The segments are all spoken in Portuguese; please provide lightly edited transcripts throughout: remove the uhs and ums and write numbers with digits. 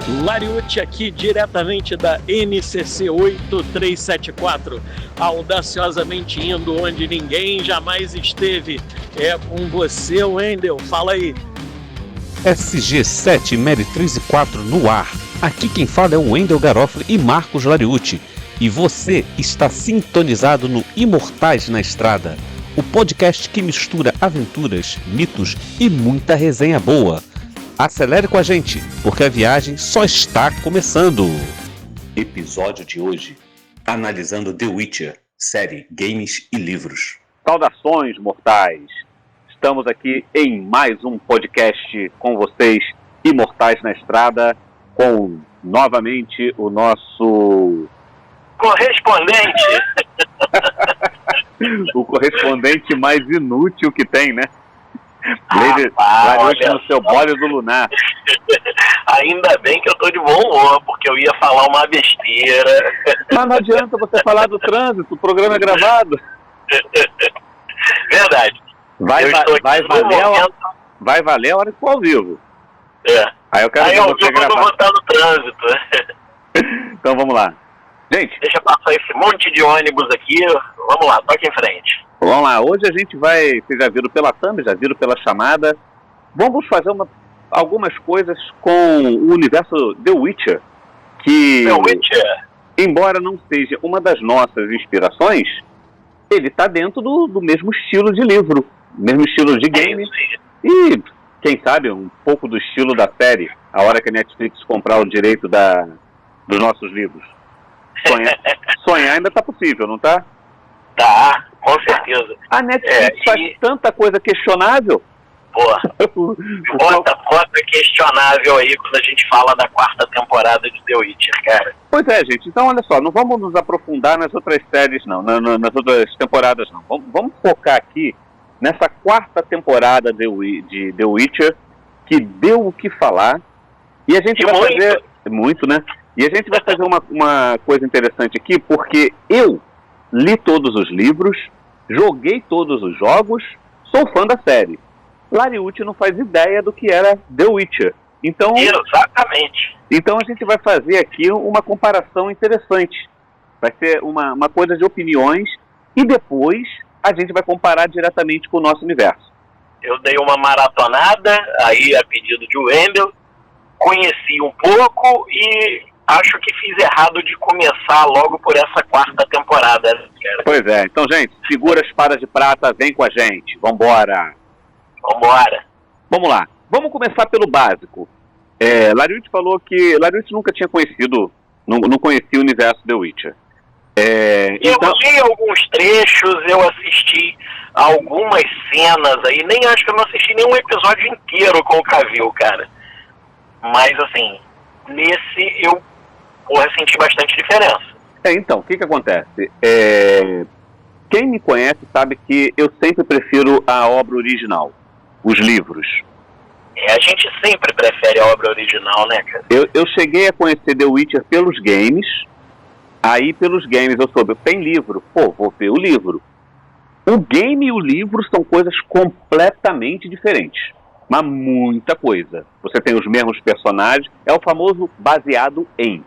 Lariucci aqui diretamente da NCC 8374, audaciosamente indo onde ninguém jamais esteve. É com você, Wendel, fala aí. SG7 Meretriz 4 no ar. Aqui quem fala é o Wendel Garofalo e Marcos Lariucci. E você está sintonizado no Imortais na Estrada, o podcast que mistura aventuras, mitos e muita resenha boa. Acelere com a gente, porque a viagem só está começando. Episódio de hoje, analisando The Witcher, série, games e livros. Saudações, mortais! Estamos aqui em mais um podcast com vocês, Imortais na Estrada, com novamente o nosso... correspondente! O correspondente mais inútil que tem, né? Lariucci no seu bólio do lunar. Ainda bem que eu tô de bom humor, porque eu ia falar uma besteira. Mas não adianta você falar do trânsito, o programa é gravado. Verdade. Vai valer a hora que for ao vivo. É. Aí eu quero ver você gravar. Eu vou botar no trânsito. Então vamos lá. Gente, deixa eu passar esse monte de ônibus aqui. Vamos lá, toque em frente. Vamos lá, hoje a gente vai, vocês já viram pela thumb, já viram pela chamada, vamos fazer algumas coisas com o universo The Witcher, que, The Witcher, embora não seja uma das nossas inspirações, ele está dentro do mesmo estilo de livro, mesmo estilo de game, e quem sabe um pouco do estilo da série, a hora que a Netflix comprar o direito dos nossos livros. Sonhar ainda está possível, não está? Tá, com certeza. A Netflix faz tanta coisa questionável. Porra, bota questionável aí quando a gente fala da quarta temporada de The Witcher, cara. Pois é, gente. Então, olha só, não vamos nos aprofundar nas outras séries, não. Nas outras temporadas, não. Vamos focar aqui nessa quarta temporada de The Witcher, que deu o que falar. E a gente vai fazer... Muito, né? E a gente vai fazer uma coisa interessante aqui, porque eu li todos os livros, joguei todos os jogos, sou fã da série. Lariucci não faz ideia do que era The Witcher. Então, exatamente. Então a gente vai fazer aqui uma comparação interessante. Vai ser uma coisa de opiniões e depois a gente vai comparar diretamente com o nosso universo. Eu dei uma maratonada, aí a pedido de Wendel, conheci um pouco e... acho que fiz errado de começar logo por essa quarta temporada. Cara. Pois é. Então, gente, segura a espada de prata, vem com a gente. Vambora. Vamos lá. Vamos começar pelo básico. Lariucci falou que... Lariucci nunca tinha conhecido... Não conhecia o universo The Witcher. Eu vi alguns trechos, eu assisti algumas cenas aí. Nem acho que eu não assisti nenhum episódio inteiro com o Cavill, cara. Mas, assim... nesse eu senti bastante diferença. Então, o que acontece? Quem me conhece sabe que eu sempre prefiro a obra original, os livros. A gente sempre prefere a obra original, né, cara? Eu cheguei a conhecer The Witcher pelos games, aí pelos games eu soube, tem livro, vou ver o livro. O game e o livro são coisas completamente diferentes. Mas muita coisa. Você tem os mesmos personagens, é o famoso baseado em.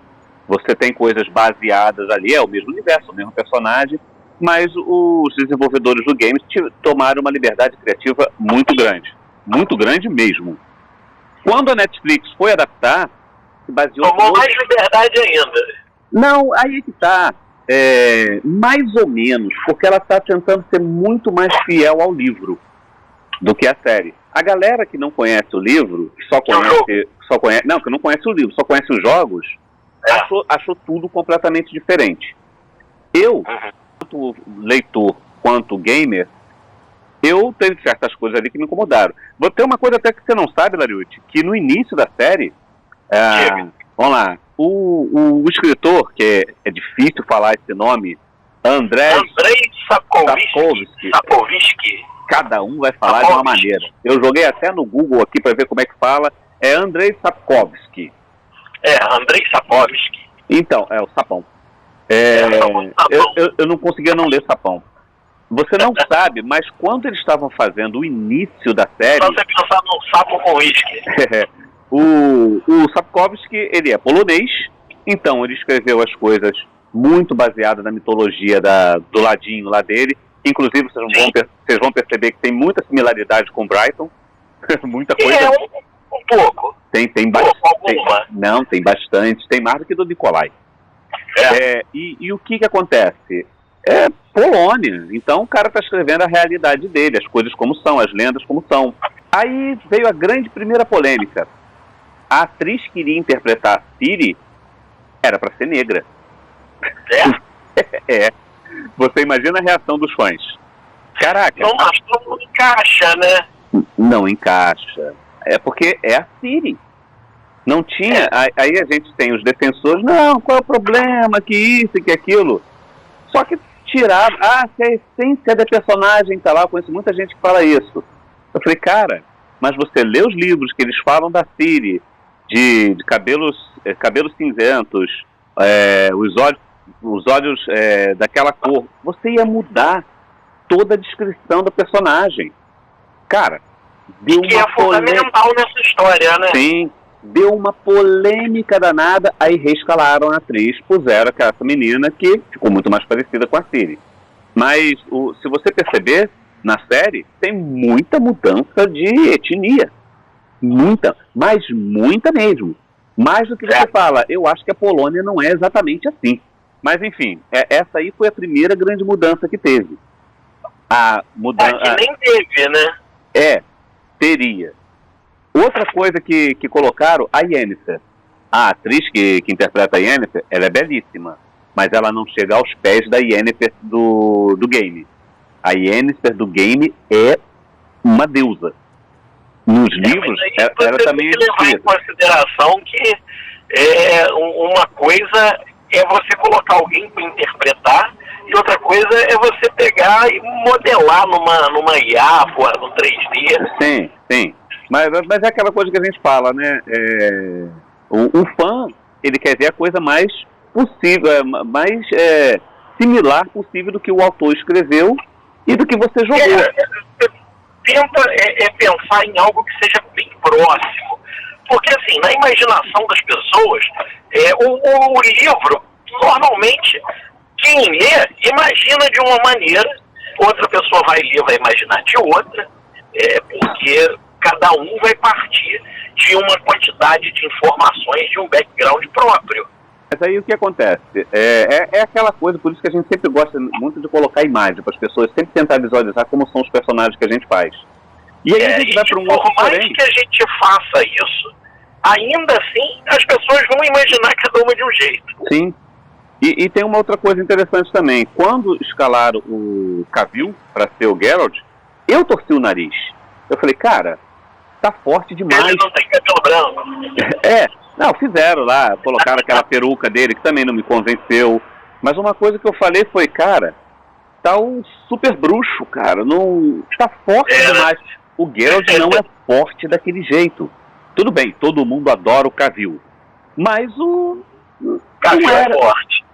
Você tem coisas baseadas ali, é o mesmo universo, o mesmo personagem, mas os desenvolvedores do game tomaram uma liberdade criativa muito grande mesmo. Quando a Netflix foi adaptar, se baseou... tomou mais liberdade ainda. Não, aí que tá. Mais ou menos, porque ela está tentando ser muito mais fiel ao livro do que a série. A galera que não conhece o livro, que não conhece o livro, só conhece os jogos, achou tudo completamente diferente. Eu, tanto leitor quanto gamer, eu tenho certas coisas ali que me incomodaram. Vou ter uma coisa até que você não sabe, Lariucci, que no início da série, vamos lá, o escritor, que é difícil falar esse nome, Andrei Sapkowski. Cada um vai falar de uma maneira. Eu joguei até no Google aqui para ver como é que fala. É Andrei Sapkowski. Andrei Sapkowski. Então, é o Sapão. Eu não conseguia não ler Sapão. Você não sabe, mas quando eles estavam fazendo o início da série... Só você pensar num sapo com uísque. O Sapkowski, ele é polonês, então ele escreveu as coisas muito baseadas na mitologia do ladinho lá dele. Inclusive, vocês vão perceber que tem muita similaridade com Brighton. Muita coisa. Um pouco. Tem bastante. Não, tem bastante. Tem mais do que do Nicolai. E o que acontece? É Polônia. Então o cara está escrevendo a realidade dele, as coisas como são, as lendas como são. Aí veio a grande primeira polêmica. A atriz que iria interpretar Ciri era para ser negra. Você imagina a reação dos fãs. Caraca. Não encaixa, né? Não encaixa. É porque é a Ciri. Não tinha. Aí a gente tem os defensores. Não, qual é o problema? Que isso, que aquilo. Só que tiraram. Se a essência da personagem tá lá. Eu conheço muita gente que fala isso. Eu falei, cara, mas você lê os livros que eles falam da Ciri, de cabelos cinzentos, os olhos daquela cor, você ia mudar toda a descrição da personagem. Cara, deu que é fundamental nessa história, né? Sim, deu uma polêmica danada, aí reescalaram a atriz, puseram essa menina que ficou muito mais parecida com a Ciri. Mas, se você perceber, na série, tem muita mudança de etnia. Muita, mas muita mesmo. Mais do que você fala, eu acho que a Polônia não é exatamente assim. Mas, enfim, essa aí foi a primeira grande mudança que teve. A mudança... que nem teve, né? Teria. Outra coisa que colocaram, a Yennefer. A atriz que interpreta a Yennefer, ela é belíssima, mas ela não chega aos pés da Yennefer do game. A Yennefer do game é uma deusa. Nos livros, ela também é levar em consideração que uma coisa é você colocar alguém para interpretar, e outra coisa é você pegar e modelar numa IA, no 3D. Sim. Mas é aquela coisa que a gente fala, né? O fã, ele quer ver a coisa mais possível, mais similar possível do que o autor escreveu e do que você jogou. Tenta pensar em algo que seja bem próximo. Porque, assim, na imaginação das pessoas, o livro, normalmente, quem lê, imagina de uma maneira, outra pessoa vai ler, vai imaginar de outra, porque cada um vai partir de uma quantidade de informações, de um background próprio. Mas aí o que acontece? É aquela coisa, por isso que a gente sempre gosta muito de colocar imagem para as pessoas, sempre tentar visualizar como são os personagens que a gente faz. E aí a gente vai para um outro por mais que a gente faça isso, ainda assim as pessoas vão imaginar cada uma de um jeito. Sim. E tem uma outra coisa interessante também. Quando escalaram o Cavill para ser o Geralt, eu torci o nariz. Eu falei, cara, tá forte demais. Ele não tem cabelo branco. Não, fizeram lá, colocaram aquela peruca dele, que também não me convenceu. Mas uma coisa que eu falei foi, cara, tá um super bruxo, cara, não tá forte demais. O Geralt não é forte daquele jeito. Tudo bem, todo mundo adora o Cavill, mas o Cavill é forte.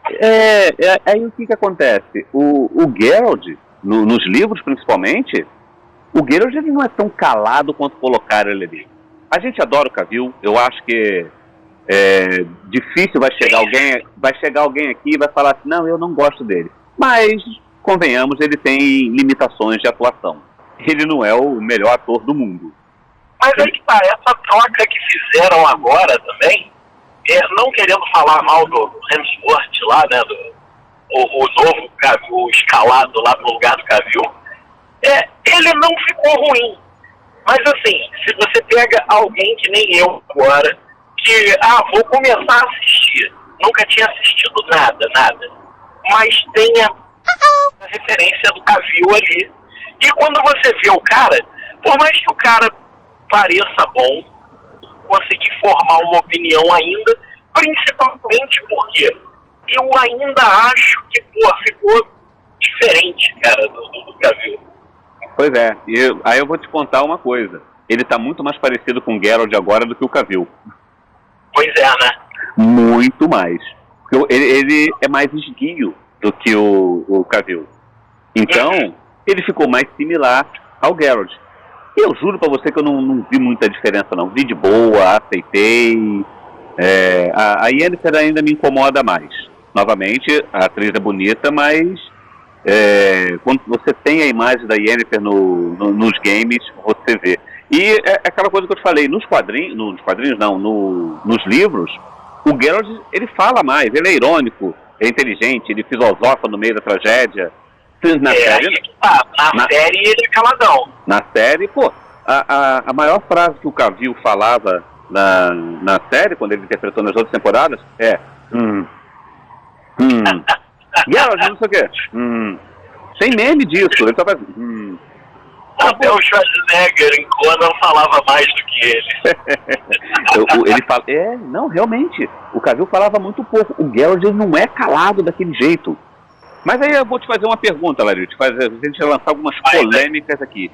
Aí o que acontece? O Geralt, nos livros principalmente, o Geralt ele não é tão calado quanto colocaram ele ali. A gente adora o Cavill, eu acho que difícil vai chegar alguém aqui e vai falar assim, não, eu não gosto dele. Mas, convenhamos, ele tem limitações de atuação. Ele não é o melhor ator do mundo. Mas aí que tá, essa troca que fizeram agora também, não querendo falar mal do Hemsworth lá, né, o novo Cavill, escalado lá no lugar do Cavill, ele não ficou ruim. Mas assim, se você pega alguém que nem eu agora, que, vou começar a assistir, nunca tinha assistido nada, mas tem a referência do Cavill ali, e quando você vê o cara, por mais que o cara pareça bom, conseguir formar uma opinião ainda, principalmente porque eu ainda acho que, ficou diferente, cara, do Cavill. Pois é, aí eu vou te contar uma coisa. Ele tá muito mais parecido com o Geralt agora do que o Cavill. Pois é, né? Muito mais. Ele é mais esguio do que o Cavill. Então, ele ficou mais similar ao Geralt. Eu juro pra você que eu não vi muita diferença, não. Vi de boa, aceitei. A Yennefer ainda me incomoda mais. Novamente, a atriz é bonita, mas quando você tem a imagem da Yennefer nos games, você vê. E é aquela coisa que eu te falei, nos quadrinhos não, nos livros, o Geralt, ele fala mais, ele é irônico, é inteligente, ele filosofa no meio da tragédia. Na série ele é caladão. Na série, pô, a maior frase que o Cavill falava na série, quando ele interpretou nas outras temporadas, é Geralt, não sei o quê. Sem meme disso, ele só faz Até o Schwarzenegger em Conan falava mais do que ele. Ele fala, não, realmente, o Cavill falava muito pouco. O Geralt não é calado daquele jeito. Mas aí eu vou te fazer uma pergunta, Lariute, a gente vai lançar algumas polêmicas aqui.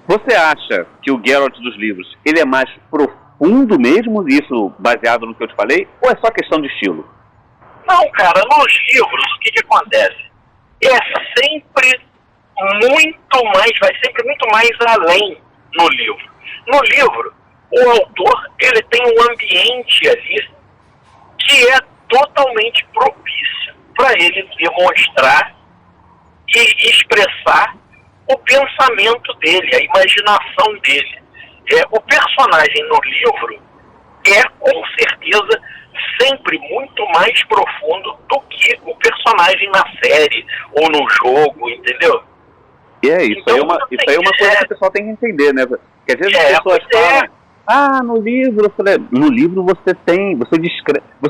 Você acha que o Geralt dos livros, ele é mais profundo mesmo, isso baseado no que eu te falei, ou é só questão de estilo? Não, cara, nos livros, o que acontece? É sempre vai sempre muito mais além no livro. No livro, o autor, ele tem um ambiente ali que é totalmente propício para ele demonstrar e expressar o pensamento dele, a imaginação dele. O personagem no livro é, com certeza, sempre muito mais profundo do que o personagem na série ou no jogo, entendeu? Isso aí é uma coisa que o pessoal tem que entender, né? Porque às vezes as pessoas falam, no livro você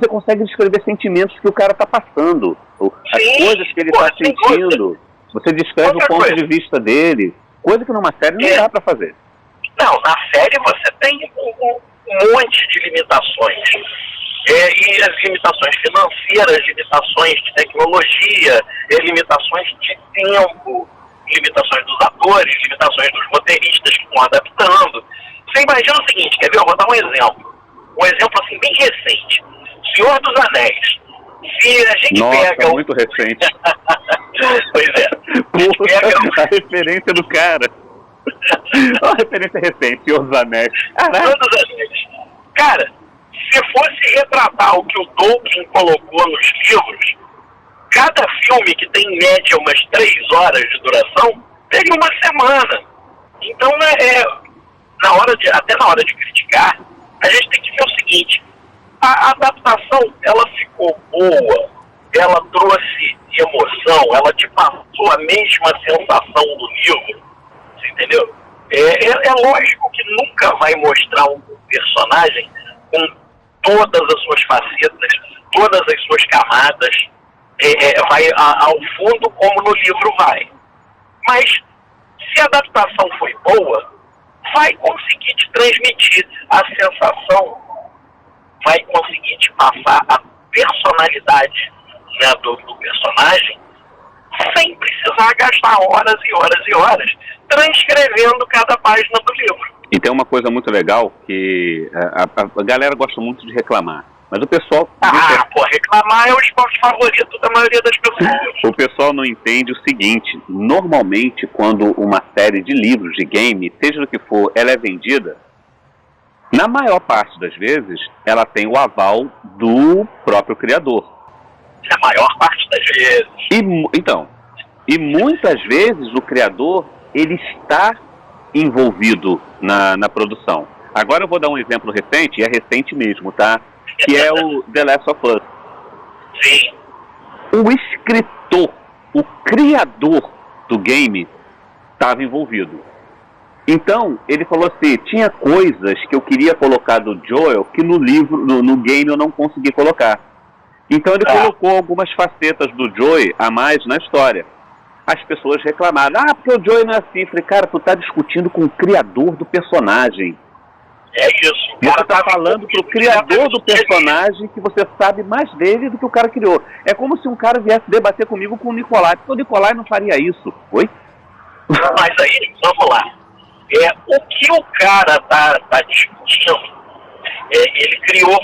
consegue descrever sentimentos que o cara tá passando, as coisas que ele tá sentindo, você descreve o ponto de vista dele, coisa que numa série não dá pra fazer. Não, na série você tem um monte de limitações. E as limitações financeiras, limitações de tecnologia, limitações de tempo, limitações dos atores, limitações dos roteiristas que estão adaptando. Você imagina o seguinte, quer ver? Eu vou dar um exemplo. Um exemplo assim bem recente. Senhor dos Anéis. Se a gente pega... muito recente. Pois é. A referência do cara. Olha a referência recente, Senhor dos Anéis. Senhor dos Anéis. Cara, se fosse retratar o que o Tolkien colocou nos livros, cada filme que tem em média umas 3 horas de duração, teria uma semana. Então, até na hora de criticar, a gente tem que ver o seguinte, a adaptação, ela ficou boa, ela trouxe emoção, ela te passou a mesma sensação do livro, você entendeu? É lógico que nunca vai mostrar um personagem com todas as suas facetas, todas as suas camadas, vai ao fundo como no livro vai. Mas, se a adaptação foi boa, vai conseguir te transmitir a sensação, vai conseguir te passar a personalidade, né, do personagem, sem precisar gastar horas e horas e horas transcrevendo cada página do livro. E tem uma coisa muito legal que a galera gosta muito de reclamar. Mas o pessoal... reclamar é o esporte favorito da maioria das pessoas. O pessoal não entende o seguinte, normalmente quando uma série de livros, de game, seja do que for, ela é vendida, na maior parte das vezes, ela tem o aval do próprio criador. Na maior parte das vezes. E muitas vezes o criador, ele está envolvido na produção. Agora eu vou dar um exemplo recente, e é recente mesmo, tá? Que é o The Last of Us. Sim. O escritor, o criador do game, estava envolvido. Então, ele falou assim, tinha coisas que eu queria colocar do Joel que no livro, no game eu não consegui colocar. Então ele colocou algumas facetas do Joel a mais na história. As pessoas reclamaram, porque o Joel não é assim. Eu falei, cara, tu tá discutindo com o criador do personagem. É isso. Você tá falando pro criador do personagem que você sabe mais dele do que o cara criou. É como se um cara viesse debater comigo com o Nicolai, porque o Nicolai não faria isso. Oi? Mas aí, vamos lá. O que o cara tá discutindo,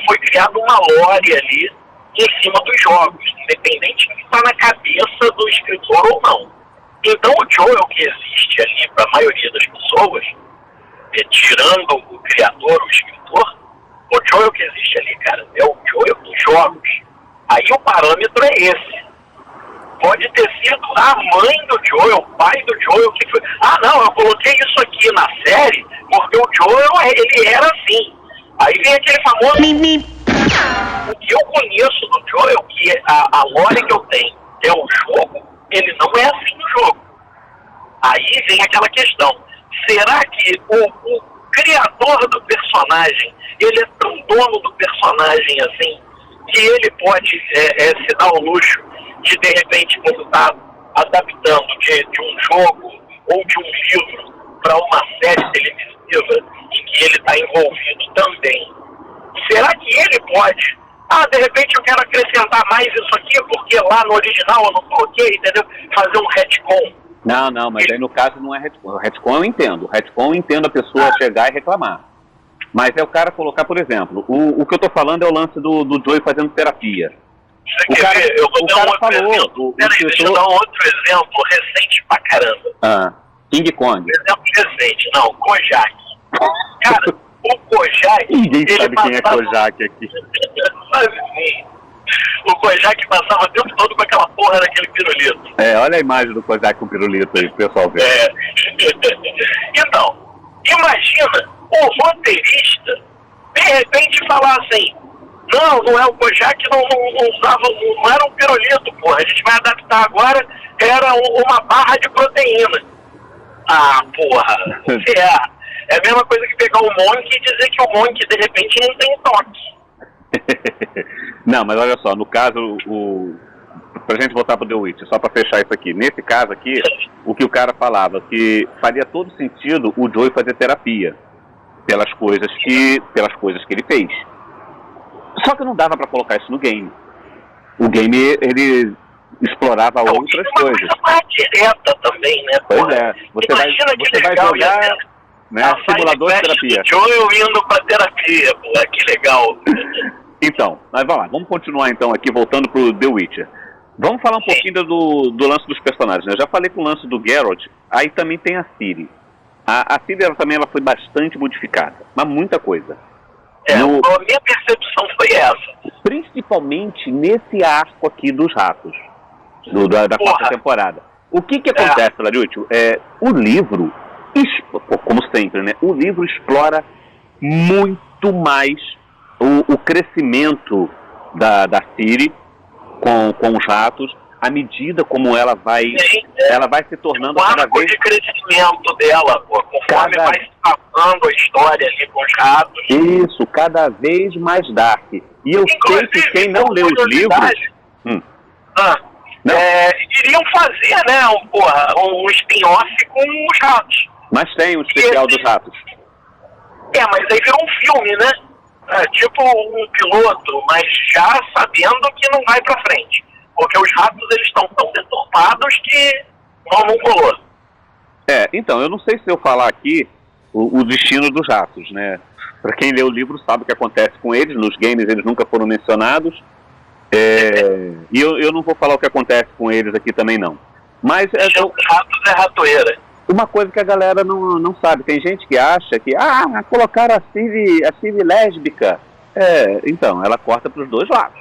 foi criado uma lore ali em cima dos jogos, independente do que está na cabeça do escritor ou não. Então o Joel que existe ali para a maioria das pessoas tirando o criador, o escritor, o Joel que existe ali, cara, é o Joel dos jogos. Aí o parâmetro é esse. Pode ter sido a mãe do Joel, o pai do Joel que foi... Ah, não, eu coloquei isso aqui na série porque o Joel, ele era assim. Aí vem aquele famoso... O que eu conheço do Joel, que a lore que eu tenho é o jogo, ele não é assim no jogo. Aí vem aquela questão. Será que o criador do personagem, ele é tão dono do personagem assim, que ele pode se dar o luxo de repente, quando está adaptando de um jogo ou de um livro para uma série televisiva em que ele está envolvido também? Será que ele pode? De repente eu quero acrescentar mais isso aqui, porque lá no original eu não coloquei, entendeu? Fazer um retcon. Não, mas aí no caso não é retcon. O retcon eu entendo. O retcon eu entendo a pessoa chegar e reclamar. Mas é o cara colocar, por exemplo, o que eu tô falando é o lance do Joey fazendo terapia. O cara falou... Deixa eu dar um outro exemplo recente pra caramba. King Kong. Exemplo recente, não, Kojak. Cara, o Kojak... Ninguém sabe quem é Kojak aqui. Sabe sim. O Kojak passava o tempo todo com aquela porra daquele pirulito. Olha a imagem do Kojak com pirulito aí, pro pessoal ver. Então, imagina o roteirista de repente falar assim: não é o Kojak, não usava, não era um pirulito, porra, a gente vai adaptar agora, era uma barra de proteína. Porra, é a mesma coisa que pegar o Monk e dizer que o Monk de repente não tem toque. Não, mas olha só, no caso, pra gente voltar pro The Witcher, só pra fechar isso aqui, nesse caso aqui, o que o cara falava, que faria todo sentido o Joey fazer terapia pelas coisas que ele fez. Só que não dava pra colocar isso no game. O game, ele explorava outras coisas. Mais direta também, né? Pois é, você vai jogar, né, simulador de terapia. Joel indo pra terapia, pô, que legal. Então, mas vamos continuar então aqui, voltando pro The Witcher. Vamos falar um pouquinho do lance dos personagens, né? Eu já falei com o lance do Geralt, aí também tem a Ciri. A Ciri ela foi bastante modificada, mas muita coisa. A minha percepção foi essa. Principalmente nesse arco aqui dos ratos, da quarta temporada. O que acontece, Lariúcio? O livro, como sempre, né? O livro explora muito mais o crescimento da Ciri com os ratos, à medida como ela vai se tornando cada vez... O arco de crescimento dela, pô, conforme vai se passando a história ali com os ratos. Isso, cada vez mais dark. E eu sei que quem não lê os livros... iriam fazer, né, um spin-off com os ratos. Mas tem um especial dos ratos. Mas aí virou um filme, né? Tipo um piloto, mas já sabendo que não vai pra frente. Porque os ratos, eles estão tão deturpados que não colou. Então, eu não sei se eu falar aqui o destino dos ratos, né? Pra quem lê o livro sabe o que acontece com eles. Nos games eles nunca foram mencionados. E eu não vou falar o que acontece com eles aqui também, não. Mas os ratos é ratoeira. Uma coisa que a galera não sabe, tem gente que acha que colocaram a Ciri lésbica. Então, ela corta para os dois lados.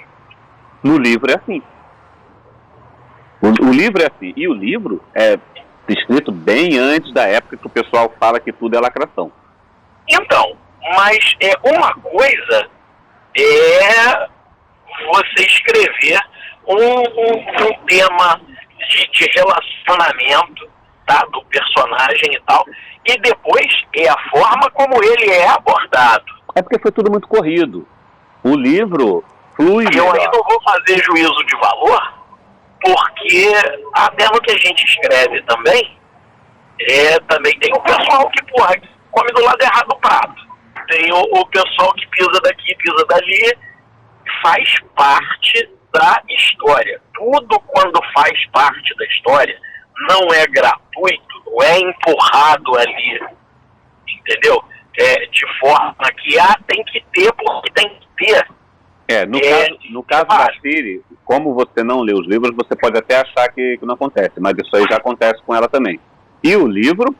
No livro é assim. O livro é assim. E o livro é escrito bem antes da época que o pessoal fala que tudo é lacração. Então, mas uma coisa é você escrever um tema de relacionamento, tá, do personagem e tal, e depois a forma como ele é abordado. É porque foi tudo muito corrido. O livro flui. Eu aí não vou fazer juízo de valor, porque até no que a gente escreve também tem o pessoal que, come do lado errado do prato. Tem o pessoal que pisa daqui, pisa dali, faz parte da história. Tudo quando faz parte da história não é gratuito, não é empurrado ali, entendeu? De forma que tem que ter, porque tem que ter. No caso da Ciri, como você não lê os livros, você pode até achar que não acontece, mas isso aí já acontece com ela também. E o livro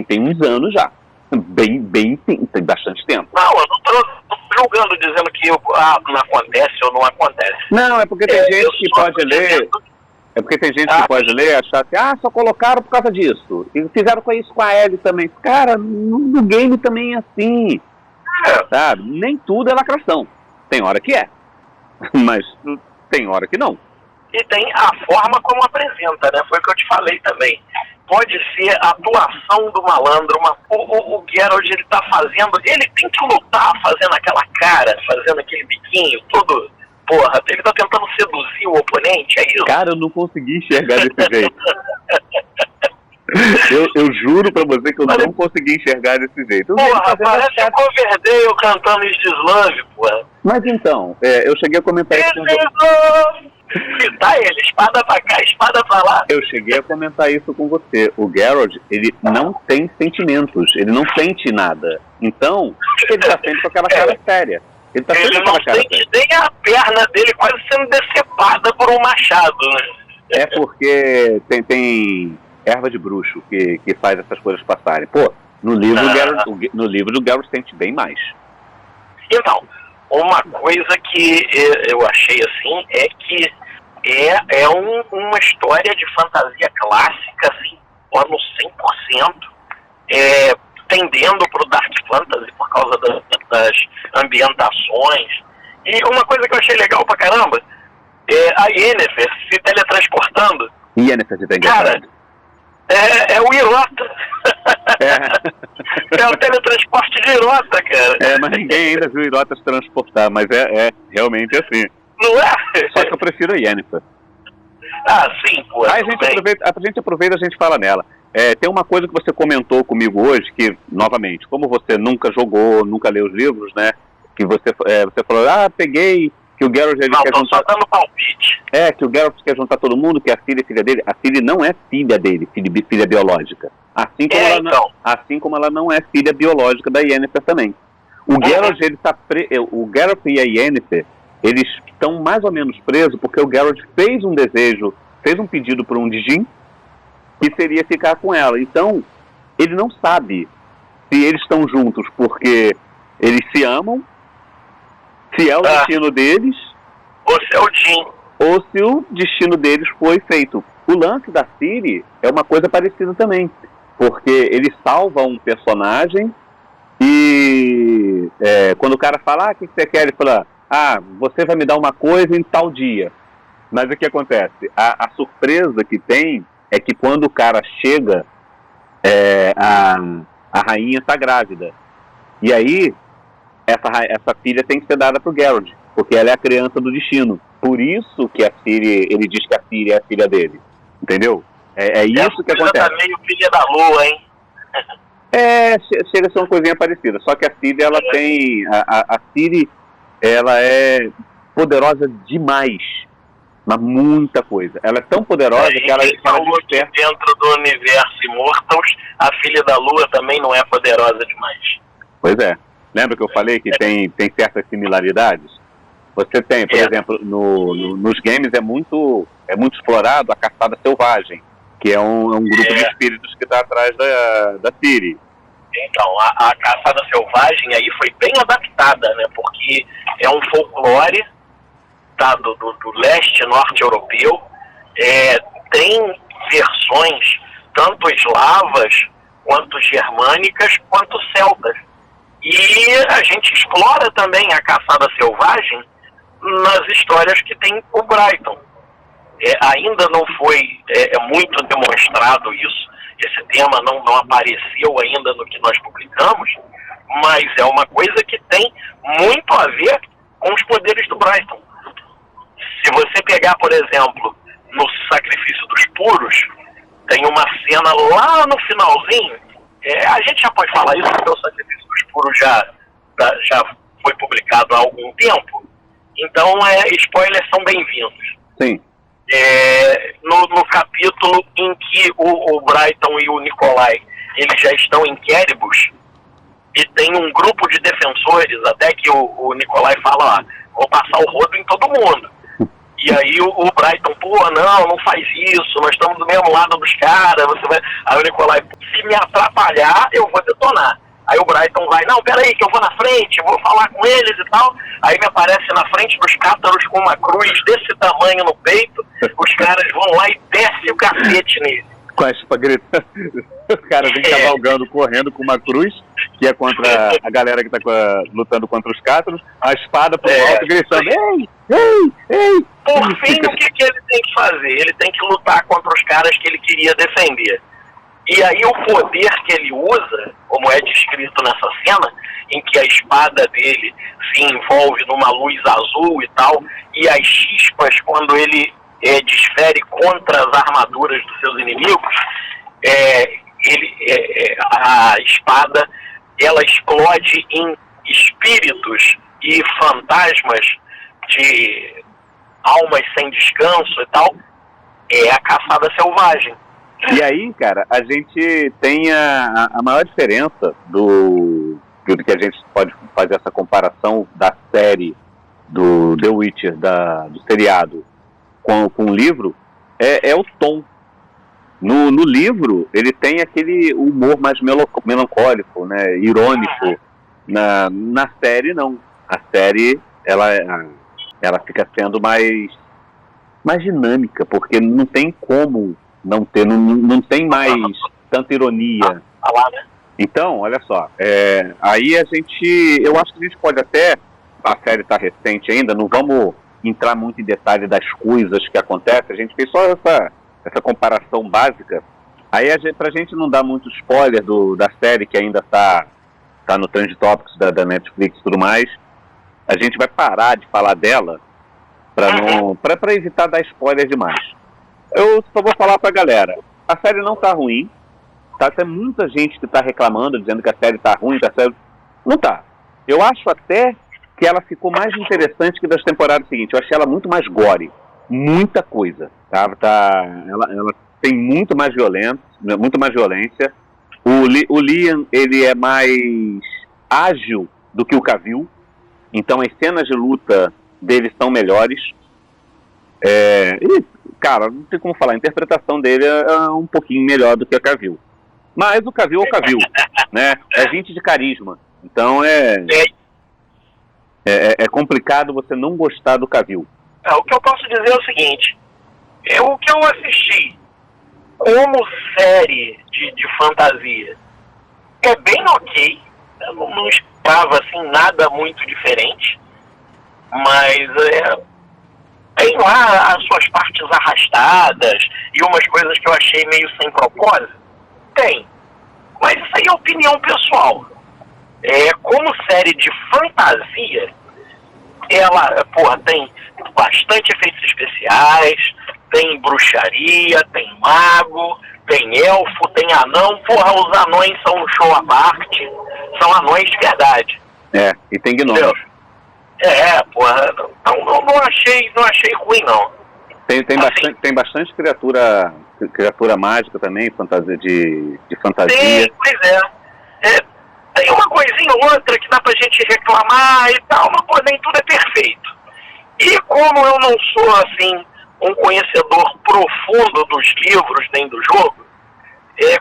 tem uns anos já. Bem sim, tem bastante tempo. Não, eu não tô julgando, dizendo que não acontece ou não acontece. Não, é porque tem gente que pode ler... É porque tem gente que pode ler e achar assim, só colocaram por causa disso. E fizeram isso com a Ellie também. Cara, no game também é assim. Sabe? Nem tudo é lacração. Tem hora que é. Mas tem hora que não. E tem a forma como apresenta, né? Foi o que eu te falei também. Pode ser a atuação do malandro, o Geralt, ele tá fazendo, ele tem que lutar fazendo aquela cara, fazendo aquele biquinho todo, porra, ele tá tentando seduzir o oponente, é isso? Cara, eu não consegui enxergar desse jeito. eu juro pra você que eu não consegui enxergar desse jeito. Porra, parece um Coverdale cantando Is This Love, porra. Mas então, eu cheguei a comentar isso com você. E tá ele, espada pra cá, espada pra lá. Eu cheguei a comentar isso com você. O Geralt, ele não tem sentimentos, ele não sente nada. Então, ele tá sempre com aquela cara séria. Ele tá sempre com aquela cara séria. Ele não sente nem a perna dele quase sendo decepada por um machado, né? É porque tem erva de bruxo que faz essas coisas passarem. Pô, no livro o Geralt sente bem mais. Então, uma coisa que eu achei assim é que é uma história de fantasia clássica, assim, no 100%, tendendo para o Dark Fantasy por causa das ambientações. E uma coisa que eu achei legal pra caramba é a Yennefer se teletransportando. Yennefer se teletransportando. Cara, é o Irota. É o teletransporte de Irota, cara. Mas ninguém ainda viu Irota se transportar, mas é realmente assim. Não é? Só que eu prefiro a Yennefer. Sim, pô. A gente aproveita e a gente fala nela. Tem uma coisa que você comentou comigo hoje, que, novamente, como você nunca jogou, nunca leu os livros, né? Que você falou, peguei, que o Geralt quer juntar... só dando palpite. Que o Geralt quer juntar todo mundo, que a Ciri é filha dele. A Ciri não é filha dele, filha biológica. Assim como ela não é filha biológica da Yennefer também. O Geralt, o Geralt e a Yennefer, eles estão mais ou menos presos porque o Geralt fez um pedido por um Djinn, que seria ficar com ela. Então, ele não sabe se eles estão juntos porque eles se amam, se é o destino deles, ou se é o Djinn, ou se o destino deles foi feito. O lance da Ciri é uma coisa parecida também, porque ele salva um personagem e quando o cara fala, o que você quer? Ele fala, você vai me dar uma coisa em tal dia. Mas o que acontece? A surpresa que tem é que quando o cara chega, a rainha está grávida. E aí, essa filha tem que ser dada para o Geralt, porque ela é a criança do destino. Por isso que ele diz que a Ciri é a filha dele. Entendeu? É isso que acontece. Tá meio filha da lua, hein? Chega a ser uma coisinha parecida. Só que a Ciri, ela tem... A Ciri, ela é poderosa demais. Mas muita coisa. Ela é tão poderosa que ela desperta. Dentro do universo Immortals, a filha da lua também não é poderosa demais. Pois é. Lembra que eu falei que tem certas similaridades? Você tem, por exemplo, nos games é muito explorado a caçada selvagem, que é um grupo de espíritos que está atrás da Ciri. Então, a caçada selvagem aí foi bem adaptada, né? Porque é um folclore do leste norte europeu, tem versões tanto eslavas, quanto germânicas, quanto celtas. E a gente explora também a caçada selvagem nas histórias que tem o Brighton. Ainda não foi muito demonstrado isso, esse tema não apareceu ainda no que nós publicamos, mas é uma coisa que tem muito a ver com os poderes do Brighton. Se você pegar, por exemplo, no Sacrifício dos Puros, tem uma cena lá no finalzinho, a gente já pode falar isso porque o Sacrifício dos Puros já foi publicado há algum tempo, então spoilers são bem-vindos. Sim. No capítulo em que o Brighton e o Nicolai, eles já estão em Queribus, e tem um grupo de defensores, até que o Nicolai fala, vou passar o rodo em todo mundo. E aí o Brighton, não faz isso, nós estamos do mesmo lado dos caras, você vai... Aí o Nicolai, se me atrapalhar, eu vou detonar. Aí o Brighton vai, não, peraí, que eu vou na frente, vou falar com eles e tal. Aí me aparece na frente dos cátaros com uma cruz desse tamanho no peito. Os caras vão lá e descem o cacete nele. Com a espada gritando. Os caras vêm cavalgando, correndo com uma cruz, que é contra a galera que tá lutando contra os cátaros, a espada pro alto, gritando, ei, ei, ei. Por fim, o que ele tem que fazer? Ele tem que lutar contra os caras que ele queria defender. E aí o poder que ele usa, como é descrito nessa cena, em que a espada dele se envolve numa luz azul e tal, e as chispas, quando ele desfere contra as armaduras dos seus inimigos, a espada, ela explode em espíritos e fantasmas de almas sem descanso e tal. É a caçada selvagem. E aí, cara, a gente tem a maior diferença do que a gente pode fazer essa comparação da série do The Witcher, do seriado, com o livro, é o tom. No livro, ele tem aquele humor mais melancólico, né, irônico. Na série, não. A série, ela fica sendo mais dinâmica, porque não tem como não ter, não tem mais tanta ironia. Então, olha só, aí eu acho que a gente pode até, a série está recente ainda, não vamos entrar muito em detalhe das coisas que acontecem, a gente fez só essa comparação básica, aí pra gente não dar muito spoiler da série que ainda tá no Trend Topics da Netflix e tudo mais, a gente vai parar de falar dela para evitar dar spoiler demais. Eu só vou falar pra galera, a série não tá ruim, tá? Tem muita gente que tá reclamando, dizendo que a série tá ruim, que a série... Não tá. Eu acho até que ela ficou mais interessante que das temporadas seguintes. Eu achei ela muito mais gore. Muita coisa. Ela tem muito mais violência. O Liam, ele é mais ágil do que o Cavill. Então as cenas de luta dele são melhores. Cara, não tem como falar, a interpretação dele é um pouquinho melhor do que a Cavill. Mas o Cavill é o Cavill, né? É gente de carisma. Então é complicado você não gostar do Cavill. O que eu posso dizer é o seguinte, o que eu assisti como série de fantasia é bem ok. Eu não esperava assim, nada muito diferente, mas tem lá as suas partes arrastadas e umas coisas que eu achei meio sem propósito. Tem. Mas isso aí é opinião pessoal. Como série de fantasia, ela, tem bastante efeitos especiais, tem bruxaria, tem mago, tem elfo, tem anão. Os anões são um show à parte. São anões de verdade. E tem gnomos. Não achei ruim, não. Tem bastante criatura mágica também, fantasia de fantasia. Sim, pois tem uma coisinha ou outra que dá pra gente reclamar e tal, mas nem tudo é perfeito. E como eu não sou, assim, um conhecedor profundo dos livros nem do jogo,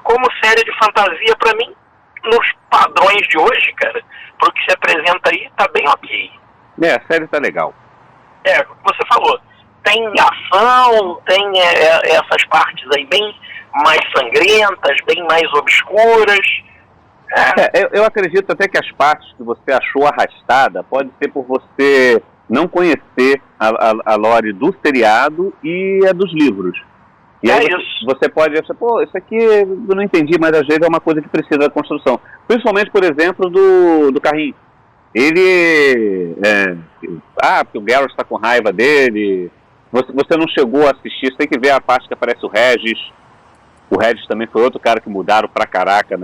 como série de fantasia, pra mim, nos padrões de hoje, cara, pro que se apresenta aí, tá bem ok. A série tá legal. Como você falou, tem ação, tem essas partes aí bem mais sangrentas, bem mais obscuras. Eu acredito até que as partes que você achou arrastada pode ser por você não conhecer a lore do seriado e a dos livros. E aí você pode achar, isso aqui eu não entendi, mas às vezes é uma coisa que precisa da construção. Principalmente, por exemplo, do carrinho. Ele porque o Geralt está com raiva dele. Você não chegou a assistir, você tem que ver a parte que aparece o Regis. O Regis também foi outro cara que mudaram pra caraca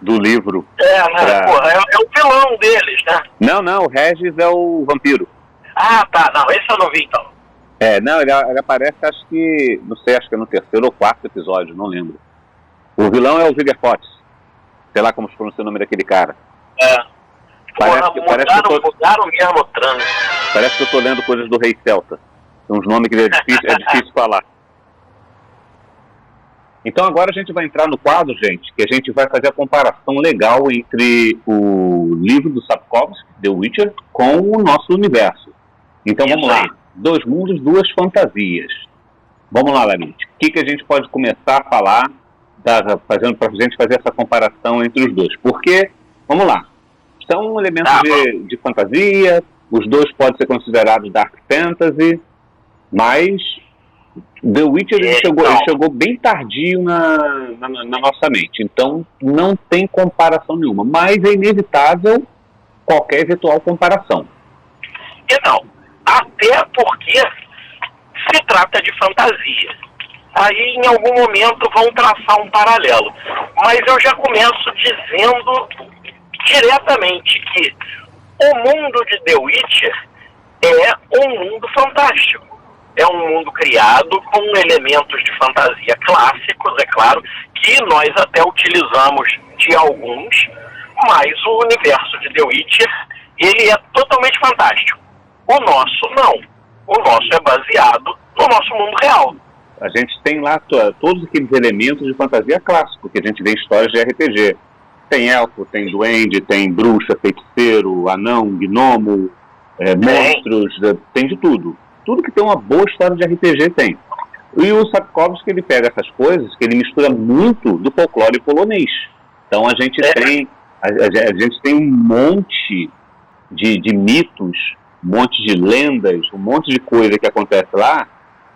do livro. É o vilão deles, né? Não, o Regis é o vampiro. Tá, não, esse eu não vi então. Não, ele aparece, acho que é no terceiro ou quarto episódio, não lembro. O vilão é o Viggo Potts. Sei lá como se pronuncia o nome daquele cara. Mudaram mesmo o trânsito. Parece que eu tô lendo coisas do Rei Celta. Uns nomes que é difícil falar. Então agora a gente vai entrar no quadro, gente, que a gente vai fazer a comparação legal entre o livro do Sapkowski, The Witcher, com o nosso universo. Então vamos lá. 2 mundos, 2 fantasias. Vamos lá, Larite. O que a gente pode começar a falar fazendo para a gente fazer essa comparação entre os dois? Porque, vamos lá, são elementos de fantasia, os dois podem ser considerados Dark Fantasy, mas The Witcher ele chegou bem tardio na nossa mente, então não tem comparação nenhuma, mas é inevitável qualquer eventual comparação. Então, até porque se trata de fantasia. Aí em algum momento vão traçar um paralelo. Mas eu já começo dizendo diretamente que o mundo de The Witcher é um mundo fantástico. É um mundo criado com elementos de fantasia clássicos, é claro, que nós até utilizamos de alguns, mas o universo de The Witcher, ele é totalmente fantástico. O nosso não. O nosso é baseado no nosso mundo real. A gente tem lá todos aqueles elementos de fantasia clássico que a gente vê em histórias de RPG. Tem elfo, tem duende, tem bruxa, feiticeiro, anão, gnomo, monstros, tem de tudo. Tudo que tem uma boa história de RPG tem. E o Sapkowski, ele pega essas coisas, que ele mistura muito do folclore polonês. Então a gente tem um monte de mitos, um monte de lendas, um monte de coisa que acontece lá,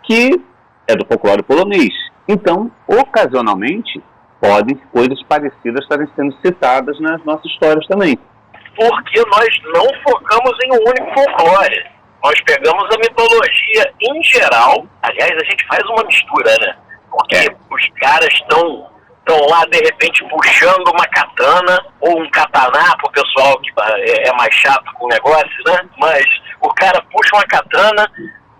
que é do folclore polonês. Então, ocasionalmente, podem coisas parecidas estarem sendo citadas nas nossas histórias também. Porque nós não focamos em um único folclore. Nós pegamos a mitologia em geral. Aliás, a gente faz uma mistura, né? Porque os caras estão lá, de repente, puxando uma katana ou um kataná pro pessoal que é mais chato com o negócio, né? Mas o cara puxa uma katana,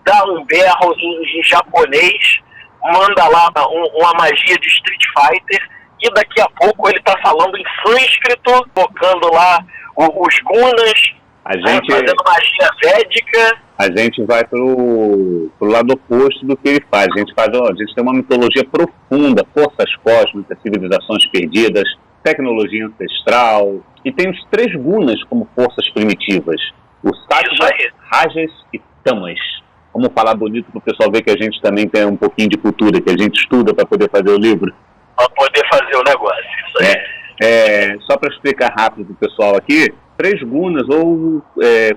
dá um berro em japonês, manda lá uma magia de Street Fighter e daqui a pouco ele tá falando em sânscrito, tocando lá os gunas, fazendo magia védica. A gente vai pro lado oposto do que ele faz. A gente tem uma mitologia profunda, forças cósmicas, civilizações perdidas, tecnologia ancestral, e tem os 3 gunas como forças primitivas: o Sattva, Rajas e Tamas. Vamos falar bonito para o pessoal ver que a gente também tem um pouquinho de cultura, que a gente estuda para poder fazer o livro. Para poder fazer o negócio, isso aí. Só para explicar rápido para o pessoal aqui, 3 gunas, ou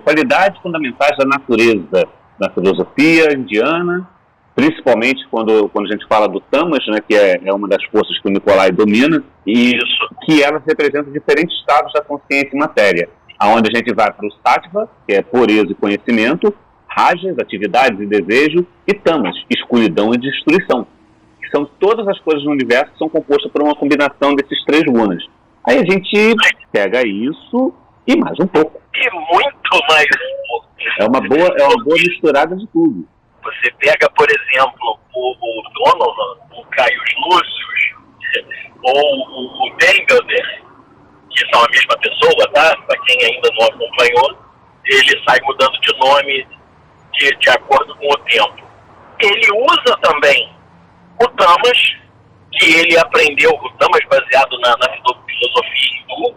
qualidades fundamentais da natureza, na filosofia indiana, principalmente quando a gente fala do Tamas, né, que é uma das forças que o Nikolai domina, e que elas representam diferentes estados da consciência e matéria, aonde a gente vai para o Sattva, que é pureza e conhecimento, Rajas, atividades e desejo, e Tamas, escuridão e destruição. Que são todas as coisas no universo que são compostas por uma combinação desses 3 gunas. Aí a gente pega isso e mais um pouco. E muito mais um pouco. É uma boa misturada de tudo. Você pega, por exemplo, o Donovan, o Caius Lúcius, ou o Dengelder, que são a mesma pessoa, tá? Para quem ainda não acompanhou, ele sai mudando de nome de acordo com o tempo. Ele usa também o Tamas, que ele aprendeu, o Tamas baseado na filosofia hindu,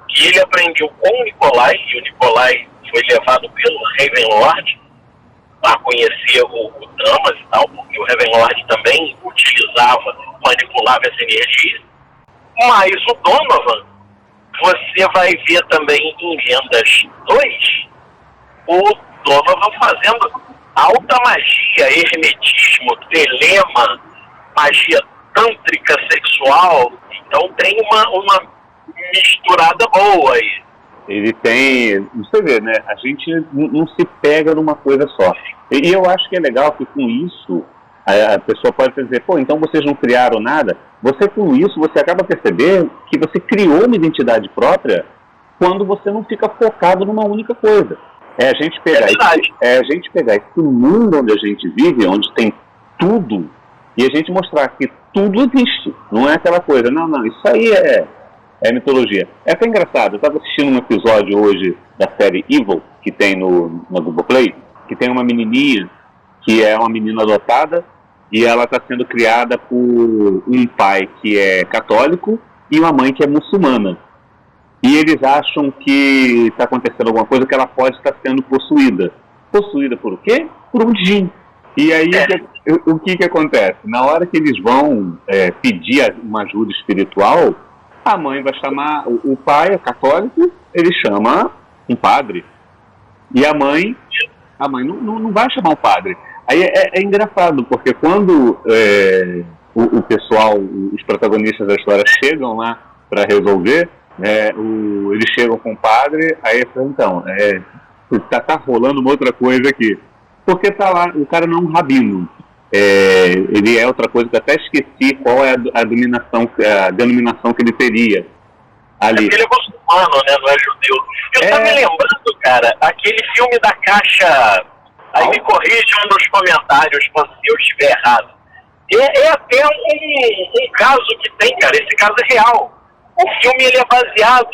que ele aprendeu com o Nikolai, e o Nikolai foi levado pelo Ravenlord a conhecer o Tamas e tal, porque o Ravenlord também manipulava essa energia. Mas o Donovan, você vai ver também em Lendas 2, o Donovan fazendo alta magia, hermetismo, telema, magia tântrica sexual. Então tem uma misturada boa aí. Ele tem, você vê, né, a gente não se pega numa coisa só. E eu acho que é legal que com isso a pessoa pode dizer, pô, então vocês não criaram nada. Você com isso, você acaba percebendo que você criou uma identidade própria quando você não fica focado numa única coisa. A gente pegar esse mundo onde a gente vive, onde tem tudo, e a gente mostrar que tudo existe. Não é aquela coisa, não, isso aí é mitologia. É até engraçado, eu estava assistindo um episódio hoje da série Evil, que tem no Google Play, que tem uma menininha, que é uma menina adotada, e ela está sendo criada por um pai que é católico e uma mãe que é muçulmana. E eles acham que está acontecendo alguma coisa, que ela pode estar sendo possuída. Possuída por o quê? Por um djinn. E aí, o que acontece? Na hora que eles vão pedir uma ajuda espiritual, a mãe vai chamar, o pai é católico, ele chama um padre. E a mãe não vai chamar um padre. Aí é engraçado, porque quando o pessoal, os protagonistas da história chegam lá para resolver, eles chegam com o padre, aí eles falam, então, tá rolando uma outra coisa aqui. Porque tá lá, o cara não é um rabino. Ele é outra coisa que eu até esqueci qual é a denominação que ele teria ali. Ele é muçulmano, né? Não é judeu. Eu tô me lembrando, cara, aquele filme da Caixa. Aí me corrijam nos comentários se eu estiver errado. É até um caso que tem, cara. Esse caso é real. O filme ele é baseado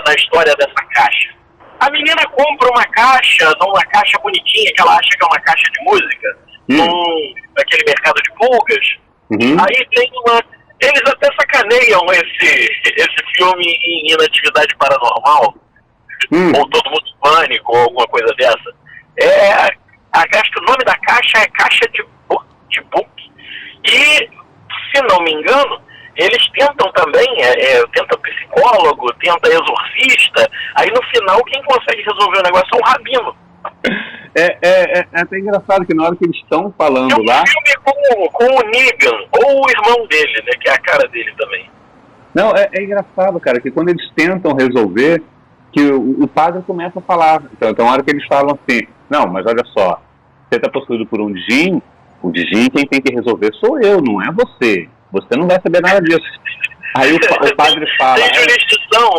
na história dessa caixa. A menina compra uma caixa, numa caixa bonitinha, que ela acha que é uma caixa de música, naquele mercado de pulgas. Aí tem eles até sacaneiam esse filme em Inatividade Paranormal, ou Todo Mundo em Pânico, ou alguma coisa dessa. O nome da caixa é Caixa de Book. E, se não me engano, eles tentam também, tenta psicólogo, tenta exorcista, aí no final quem consegue resolver o negócio é um rabino. É até engraçado que na hora que eles estão falando lá... É um filme com o Negan, ou o irmão dele, né, que é a cara dele também. Não, é engraçado, cara, que quando eles tentam resolver, que o padre começa a falar. Então, na hora que eles falam assim, não, mas olha só, você está possuído por um djinn, o djinn quem tem que resolver sou eu, não é você. Você não vai saber nada disso. Aí o padre fala... Tem jurisdição.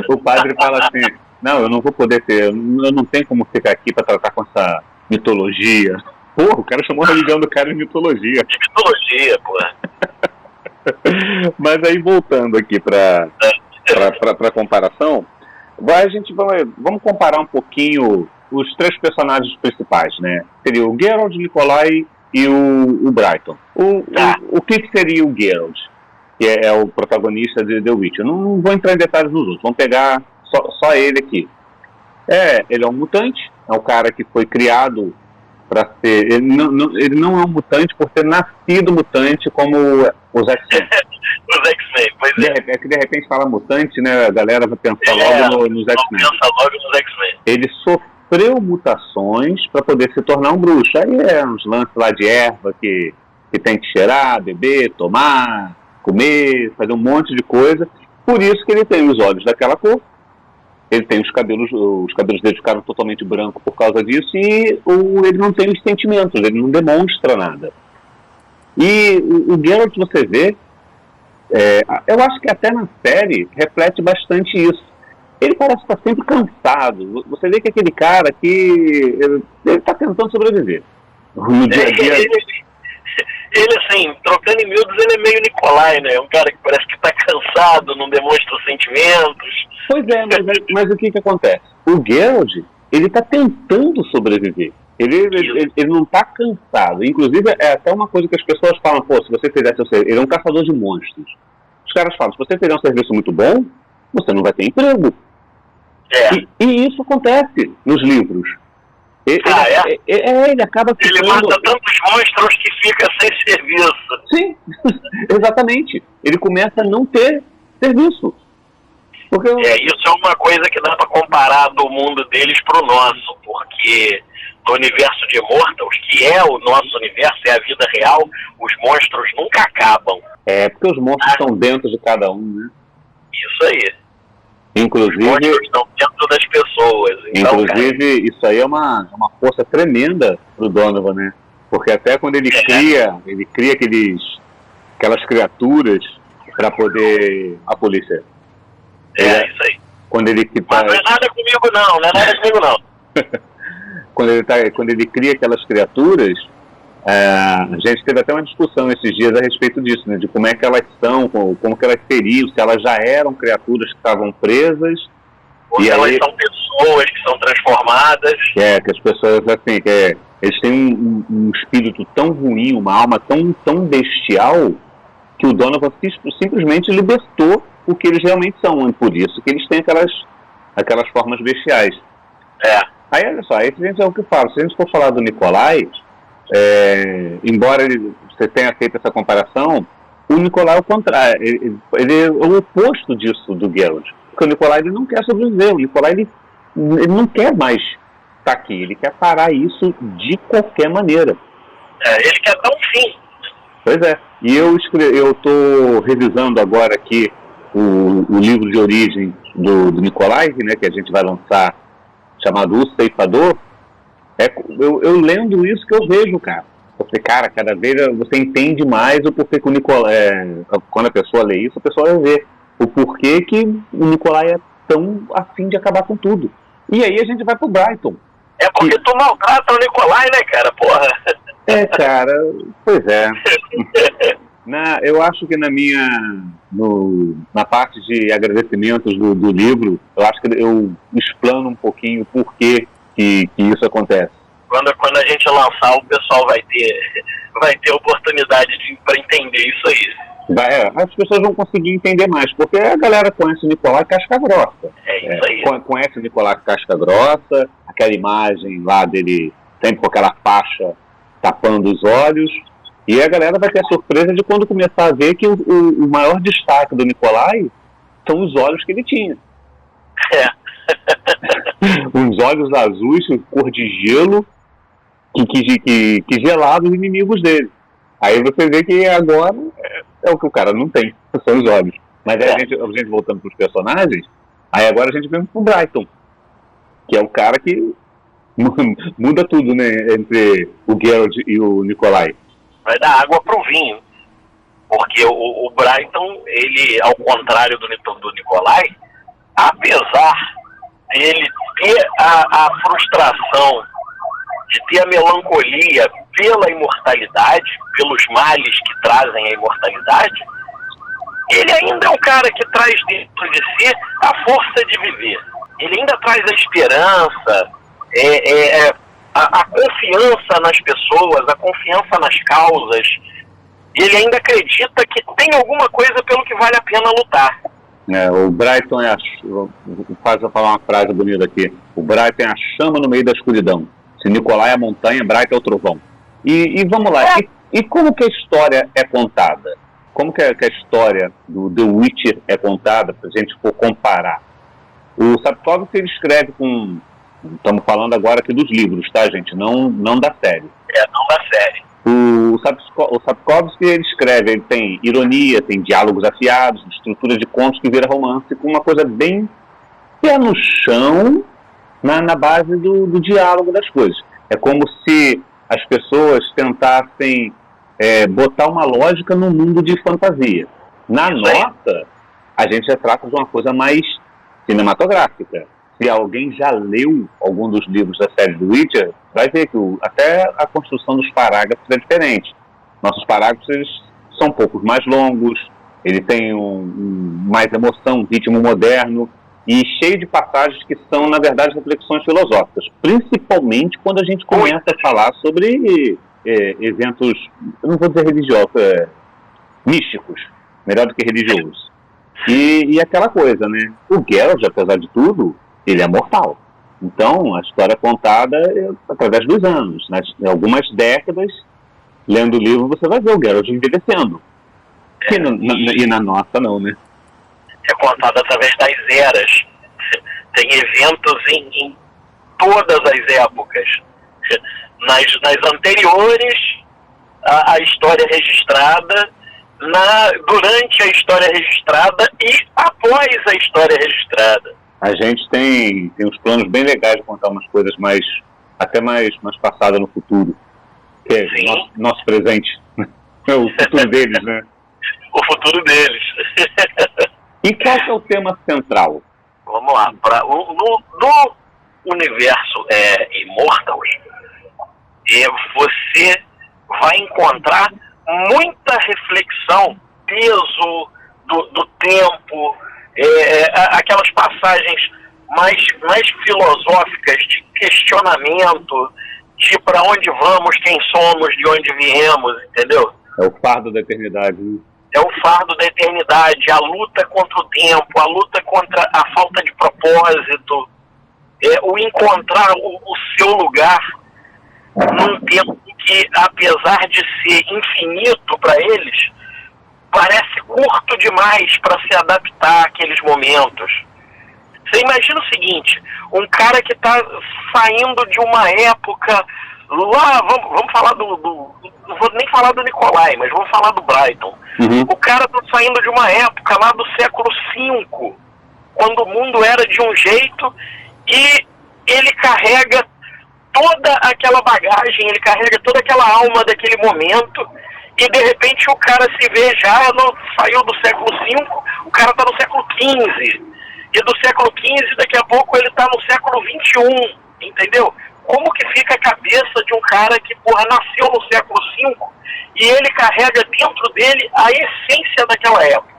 O padre fala assim, não, eu não vou poder ter, eu não tenho como ficar aqui para tratar com essa mitologia. Porra, o cara chamou a religião do cara de mitologia. De mitologia, porra. Mas aí, voltando aqui para comparação, vamos comparar um pouquinho os três personagens principais, né? Seria o Geralt, o Nikolai e o Brighton. O que seria o Geralt, que é o protagonista de The Witcher? Não vou entrar em detalhes nos outros, vamos pegar só ele aqui. Ele é um mutante, é um cara que foi criado para ser... Ele não é um mutante por ter nascido mutante como os X-Men. Os X-Men, pois é. É que de repente fala mutante, né? A galera vai pensar logo nos X-Men. Pensa logo nos X-Men. Ele sofreu mutações para poder se tornar um bruxo. Aí uns lances lá de erva que tem que cheirar, beber, tomar, comer, fazer um monte de coisa. Por isso que ele tem os olhos daquela cor. Ele tem os cabelos dele ficaram totalmente brancos por causa disso, e ele não tem os sentimentos, ele não demonstra nada. E o Geralt, você vê, eu acho que até na série reflete bastante isso. Ele parece estar sempre cansado. Você vê que aquele cara que ele está tentando sobreviver no dia a dia. Ele, assim, trocando em miúdos, ele é meio Nikolai, né? Um cara que parece que está cansado, não demonstra sentimentos. Pois é, mas o que acontece? O Geralt, ele está tentando sobreviver. Ele não está cansado. Inclusive, é até uma coisa que as pessoas falam, pô, se você fizesse... Ele é um caçador de monstros. Os caras falam, se você fizer um serviço muito bom, você não vai ter emprego. E isso acontece nos livros. Ele acaba ficando... Ele mata tantos monstros que fica sem serviço. Sim, exatamente. Ele começa a não ter serviço. Porque isso é uma coisa que dá para comparar do mundo deles pro nosso, porque no universo de Immortals, que é o nosso universo, é a vida real, os monstros nunca acabam. Porque os monstros estão dentro de cada um, né? Isso aí. Inclusive, os monstros estão dentro das pessoas. Então, inclusive, isso aí é uma força tremenda pro Donovan, né? Porque até quando ele cria aquelas criaturas para poder... A polícia. Isso aí. Quando ele Mas não é nada comigo não, quando ele cria aquelas criaturas, a gente teve até uma discussão esses dias a respeito disso, né? De como é que elas são, como que elas seriam, se elas já eram criaturas que estavam presas. Ou se elas são pessoas que são transformadas. Que as pessoas, assim, eles têm um espírito tão ruim, uma alma tão bestial, que o Donovan simplesmente libertou o que eles realmente são, e por isso que eles têm aquelas formas bestiais. Aí, olha só, aí a gente é o que eu falo. Se a gente for falar do Nikolai, embora você tenha feito essa comparação, o Nikolai é o contrário. Ele é o oposto disso do Geralt. Porque o Nikolai ele não quer sobreviver. O Nikolai ele não quer mais estar aqui. Ele quer parar isso de qualquer maneira. Ele quer dar um fim. Pois é. E eu estou revisando agora aqui o livro de origem do Nikolai, né, que a gente vai lançar, chamado O Ceifador. Eu lendo isso que eu vejo, cara. Eu falei, cara, cada vez você entende mais o porquê que o Nikolai... quando a pessoa lê isso, a pessoa vai ver o porquê que o Nikolai é tão afim de acabar com tudo. E aí a gente vai pro Brighton. É porque tu maltrata o Nikolai, né, cara? Porra. Cara, pois é. Eu acho que na parte de agradecimentos do livro, eu acho que eu explano um pouquinho o porquê que isso acontece. Quando a gente lançar, o pessoal vai ter oportunidade para entender isso aí. As pessoas vão conseguir entender mais, porque a galera conhece o Nikolai casca grossa. Isso aí. Conhece o Nikolai casca grossa, aquela imagem lá dele sempre com aquela faixa tapando os olhos, e a galera vai ter a surpresa de quando começar a ver que o maior destaque do Nikolai são os olhos que ele tinha. Uns olhos azuis, cor de gelo, que gelavam os inimigos dele. Aí você vê que agora é o que o cara não tem, são os olhos. Mas aí a gente voltando para os personagens, aí agora a gente vem pro Brighton, que é o cara que muda tudo, né, entre o Geralt e o Nikolai. Vai dar água pro vinho. Porque o Brighton, ele, ao contrário do Nikolai, apesar dele ter a frustração, de ter a melancolia pela imortalidade, pelos males que trazem a imortalidade, ele ainda é um cara que traz dentro de si a força de viver. Ele ainda traz a esperança, a confiança nas pessoas, a confiança nas causas. Ele ainda acredita que tem alguma coisa pelo que vale a pena lutar. O Brighton faz eu falar uma frase bonita aqui. O Brighton é a chama no meio da escuridão. Se Nikolai é a montanha, Brighton é o trovão. E vamos lá. E como que a história é contada? Como que a história do The Witcher é contada, se a gente for comparar? O Sapkowski, ele escreve com... Estamos falando agora aqui dos livros, tá, gente? Não da série. Não da série. O Sapkowski, ele escreve, ele tem ironia, tem diálogos afiados, estrutura de contos que vira romance, com uma coisa bem pé no chão, na base do diálogo das coisas. É como se as pessoas tentassem botar uma lógica no mundo de fantasia. Na nossa, a gente já trata de uma coisa mais cinematográfica. Se alguém já leu algum dos livros da série do Witcher, vai ver que até a construção dos parágrafos é diferente. Nossos parágrafos eles são um pouco mais longos, ele tem mais emoção, um ritmo moderno e cheio de passagens que são, na verdade, reflexões filosóficas. Principalmente quando a gente começa a falar sobre eventos, eu não vou dizer religiosos, místicos, melhor do que religiosos. E aquela coisa, né? O Geralt, apesar de tudo, ele é mortal. Então, a história é contada através dos anos. Em algumas décadas, lendo o livro, você vai ver o Geralt envelhecendo. E na nossa, não, né? É contada através das eras. Tem eventos em todas as épocas. Nas anteriores, a história registrada, durante a história registrada e após a história registrada. A gente tem uns planos bem legais de contar umas coisas até mais passadas no futuro. Que é nosso presente. O futuro deles, né? O futuro deles. E qual é o tema central? Vamos lá. No universo Immortals, você vai encontrar muita reflexão, peso do tempo, aquelas passagens mais filosóficas de questionamento, de para onde vamos, quem somos, de onde viemos, entendeu? É o fardo da eternidade, né? É o fardo da eternidade, a luta contra o tempo, a luta contra a falta de propósito, o encontrar o seu lugar num tempo que, apesar de ser infinito para eles, parece curto demais para se adaptar àqueles momentos. Você imagina o seguinte, um cara que está saindo de uma época lá, vamos falar não vou nem falar do Nicolai, mas vou falar do Brighton. Uhum. O cara está saindo de uma época lá do século V, quando o mundo era de um jeito, e ele carrega toda aquela bagagem, ele carrega toda aquela alma daquele momento, e de repente o cara se vê saiu do século V, o cara está no século XV, e do século XV daqui a pouco ele está no século XXI, entendeu? Como que fica a cabeça de um cara que, nasceu no século V e ele carrega dentro dele a essência daquela época?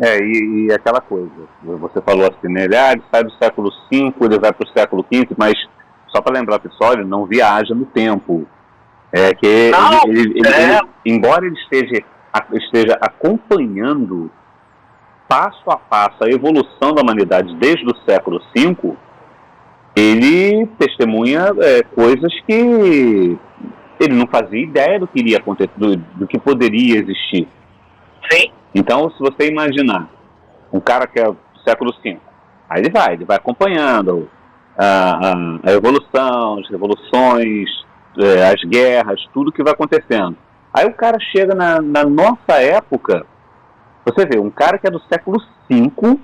E aquela coisa, você falou assim, né? Ele sai do século V, ele vai para o século XV, mas só para lembrar, pessoal, ele não viaja no tempo. Embora ele esteja acompanhando passo a passo a evolução da humanidade desde o século V, ele testemunha coisas que ele não fazia ideia do que iria acontecer, do que poderia existir. Sim. Então, se você imaginar um cara que é do século V, aí ele vai acompanhando a evolução, as revoluções, as guerras, tudo que vai acontecendo. Aí o cara chega na nossa época, você vê, um cara que é do século V,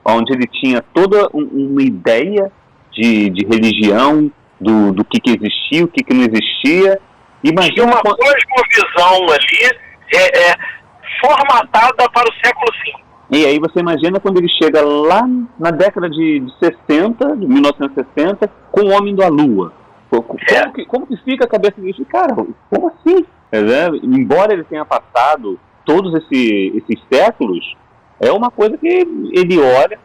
onde ele tinha toda uma ideia de religião, do que existia, o que não existia. Imagina e uma cosmovisão ali formatada para o século V. E aí você imagina quando ele chega lá na década de 60, de 1960, com o Homem da Lua. Como que fica a cabeça dele? Cara, como assim? Embora ele tenha passado todos esses séculos, é uma coisa que ele olha.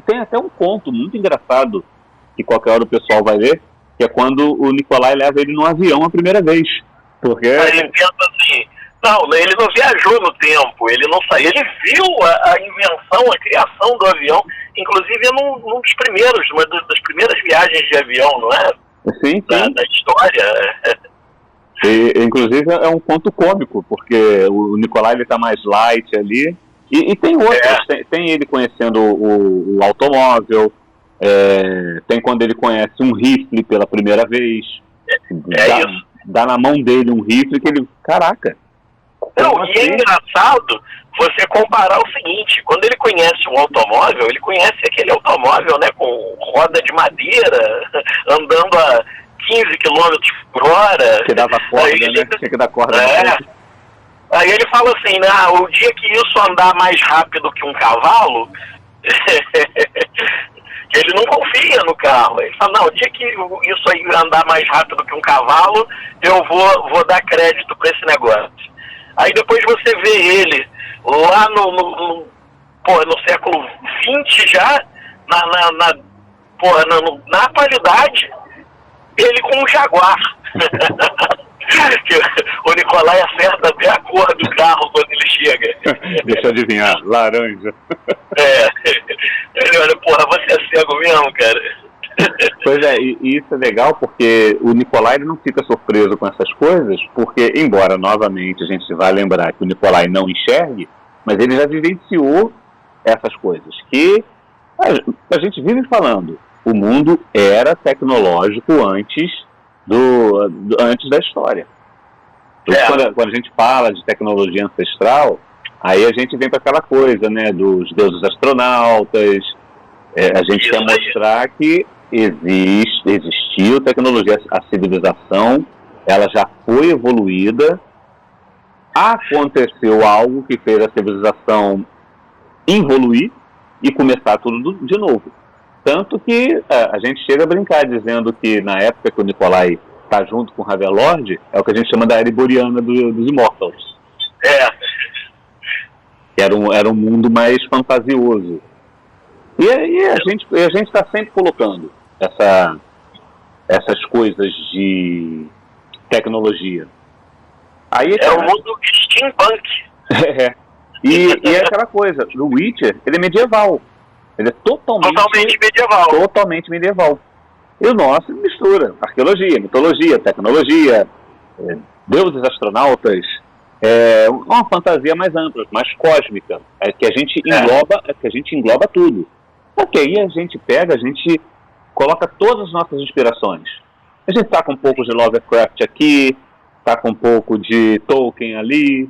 Tem até um conto muito engraçado que qualquer hora o pessoal vai ler, que é quando o Nicolai leva ele no avião a primeira vez. Porque ele pensa assim, ele não viajou no tempo, ele não saiu, ele viu a invenção, a criação do avião, inclusive num dos primeiros, uma das primeiras viagens de avião, não é? Sim. Da história. Inclusive é um conto cômico, porque o Nicolai ele tá mais light ali, e tem outros, tem ele conhecendo o automóvel, tem quando ele conhece um rifle pela primeira vez, dá na mão dele um rifle que ele, caraca. Não, e é engraçado você comparar o seguinte, quando ele conhece um automóvel, ele conhece aquele automóvel, né, com roda de madeira, andando a 15 km por hora. Que dava corda, né? Tinha que dar corda. Aí ele fala assim, o dia que isso andar mais rápido que um cavalo, ele não confia no carro. Ele fala, o dia que isso aí andar mais rápido que um cavalo, eu vou dar crédito para esse negócio. Aí depois você vê ele lá no século XX já, na atualidade, ele com um Jaguar. O Nicolai acerta até a cor do carro quando ele chega. Deixa eu adivinhar, laranja. Ele olha, você é cego mesmo, cara. Pois e isso é legal porque o Nicolai ele não fica surpreso com essas coisas, porque, embora novamente a gente vai lembrar que o Nicolai não enxergue, mas ele já vivenciou essas coisas, que a gente vive falando, o mundo era tecnológico antes da história. Quando a gente fala de tecnologia ancestral, aí a gente vem para aquela coisa, né, dos deuses astronautas, a gente quer mostrar que existiu tecnologia, a civilização, ela já foi evoluída, aconteceu algo que fez a civilização evoluir e começar tudo de novo. Tanto que a gente chega a brincar dizendo que na época que o Nicolai está junto com o Ravelord, é o que a gente chama da era iboriana dos Immortals. Era um mundo mais fantasioso. E a gente está sempre colocando essas coisas de tecnologia. Aí, É o mundo steampunk. E é aquela coisa, o Witcher, ele é medieval. Ele é totalmente medieval. E o nosso mistura arqueologia, mitologia, tecnologia, deuses, astronautas, uma fantasia mais ampla, mais cósmica, que a gente engloba tudo. Porque aí a gente coloca todas as nossas inspirações. A gente tá com um pouco de Lovecraft aqui, tá com um pouco de Tolkien ali.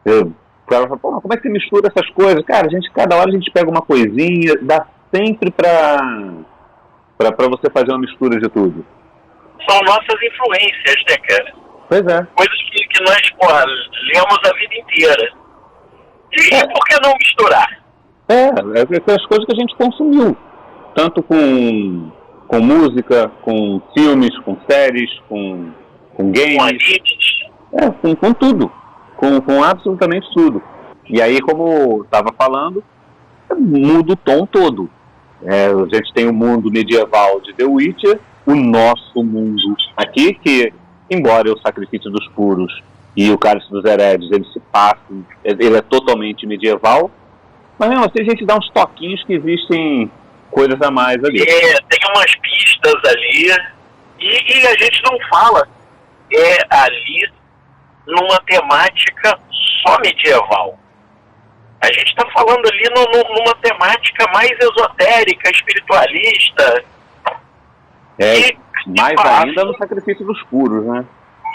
Ela fala, pô, como é que você mistura essas coisas? Cara, cada hora a gente pega uma coisinha, dá sempre pra você fazer uma mistura de tudo. São nossas influências, né, cara? Pois é. Coisas que nós, lemos a vida inteira. E por que não misturar? As coisas que a gente consumiu. Tanto com música, com filmes, com séries, com games. Com tudo. Com absolutamente tudo. E aí, como estava falando, muda o tom todo. A gente tem o mundo medieval de The Witcher, o nosso mundo aqui, que, embora o Sacrifício dos Puros e o Cálice dos Heredes, ele é totalmente medieval, mas mesmo assim a gente dá uns toquinhos que existem coisas a mais ali. Tem umas pistas ali, e a gente não fala ali numa temática só medieval. A gente está falando ali numa temática mais esotérica, espiritualista. Mais ainda no Sacrifício dos Puros, né?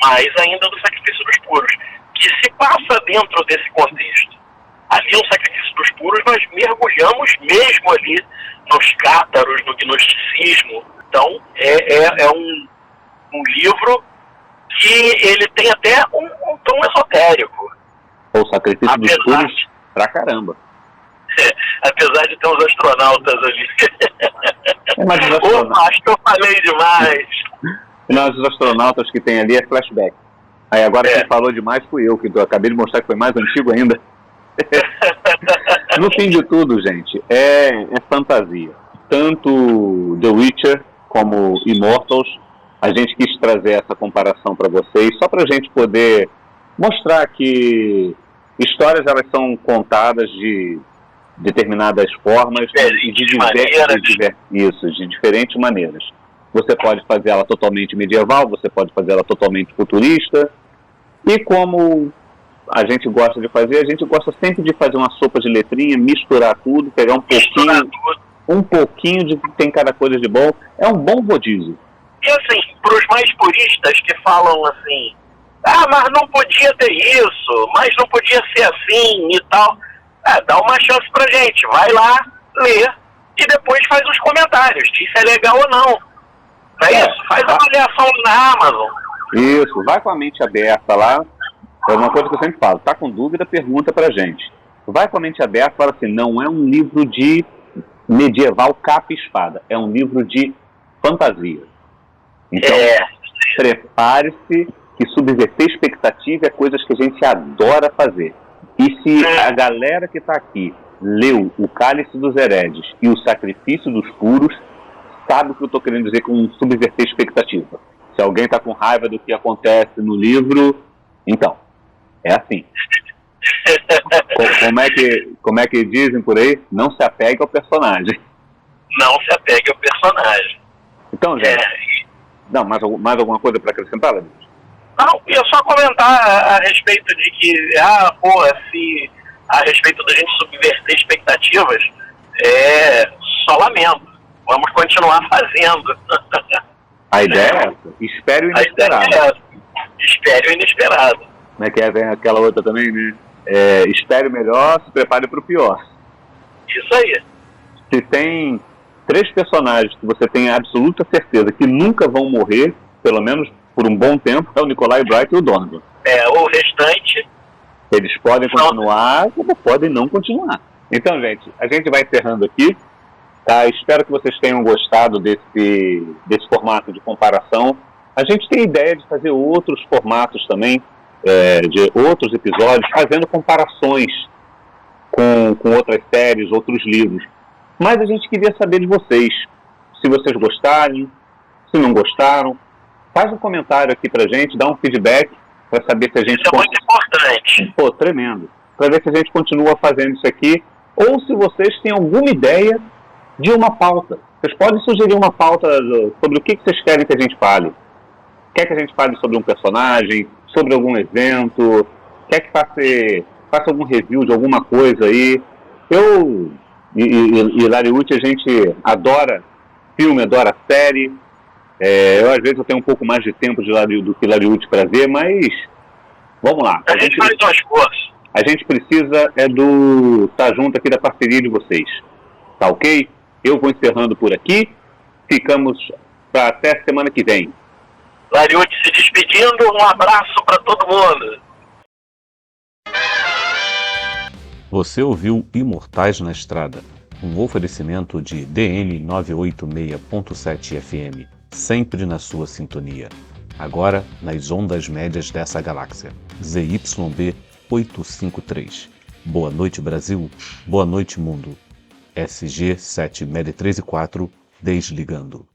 Mais ainda no Sacrifício dos Puros, que se passa dentro desse contexto. Ali no Sacrifício dos Puros nós mergulhamos mesmo ali nos cátaros, no gnosticismo. Então é um livro que ele tem até um tom esotérico. O Sacrifício dos Puros, pra caramba. Apesar de ter uns astronautas ali. Mas os astronautas... acho que eu falei demais. Mas os astronautas que tem ali é flashback. Aí agora quem falou demais fui eu, que acabei de mostrar que foi mais antigo ainda. No fim de tudo, gente, é fantasia. Tanto The Witcher como Immortals, a gente quis trazer essa comparação para vocês, só para a gente poder mostrar que histórias elas são contadas de determinadas formas e de diferentes maneiras. Você pode fazer ela totalmente medieval, você pode fazer ela totalmente futurista, e como a gente gosta de fazer, a gente gosta sempre de fazer uma sopa de letrinha, misturar tudo, pegar um pouquinho de que tem cada coisa de bom. É um bom rodízio. E assim, para os mais puristas que falam assim, mas não podia ter isso, mas não podia ser assim e tal, dá uma chance pra gente, vai lá, lê e depois faz os comentários, diz se é legal ou não. Não é isso? Faz a avaliação na Amazon. Isso, vai com a mente aberta lá. É uma coisa que eu sempre falo, tá com dúvida, pergunta pra gente. Vai com a mente aberta e fala assim, não é um livro de medieval capa e espada, é um livro de fantasia. Então, prepare-se que subverter expectativa é coisas que a gente adora fazer. E se a galera que está aqui leu o Cálice dos Heredes e o Sacrifício dos Puros, sabe o que eu estou querendo dizer com subverter expectativa. Se alguém está com raiva do que acontece no livro, então, é assim. Como é que dizem por aí? Não se apegue ao personagem. Não se apegue ao personagem. Então, gente, não, mais alguma coisa para acrescentar, Ladinho? Não, ia só comentar a respeito de que, se a respeito da gente subverter expectativas, só lamento. Vamos continuar fazendo. A ideia é essa. Espere o inesperado. Espere o inesperado. Como é que tem aquela outra também, né? Espere o melhor, se prepare para o pior. Isso aí. Se tem 3 personagens que você tem absoluta certeza que nunca vão morrer, pelo menos por um bom tempo, é o Nikolai Bright e o Donovan. O restante... Eles podem continuar, como podem não continuar. Então, gente, a gente vai encerrando aqui. Tá? Espero que vocês tenham gostado desse formato de comparação. A gente tem ideia de fazer outros formatos também, de outros episódios, fazendo comparações com outras séries, outros livros. Mas a gente queria saber de vocês, se vocês gostarem, se não gostaram. Faz um comentário aqui pra gente, dá um feedback para saber se a gente... Isso é muito importante. Pô, tremendo. Para ver se a gente continua fazendo isso aqui, ou se vocês têm alguma ideia de uma pauta. Vocês podem sugerir uma pauta sobre o que vocês querem que a gente fale. Quer que a gente fale sobre um personagem, sobre algum evento, quer que faça algum review de alguma coisa aí. Eu e Lariucci, a gente adora filme, adora série. Às vezes eu tenho um pouco mais de tempo do que Lariucci para ver, mas vamos lá. A gente faz um esforço. A gente precisa estar junto aqui da parceria de vocês. Tá ok? Eu vou encerrando por aqui. Ficamos para até semana que vem. Lariucci se despedindo. Um abraço para todo mundo. Você ouviu Imortais na Estrada, um oferecimento de DN 986.7 FM, sempre na sua sintonia. Agora nas ondas médias dessa galáxia, ZYB 853. Boa noite, Brasil. Boa noite, mundo. SG 7 MED 3 e 4, desligando.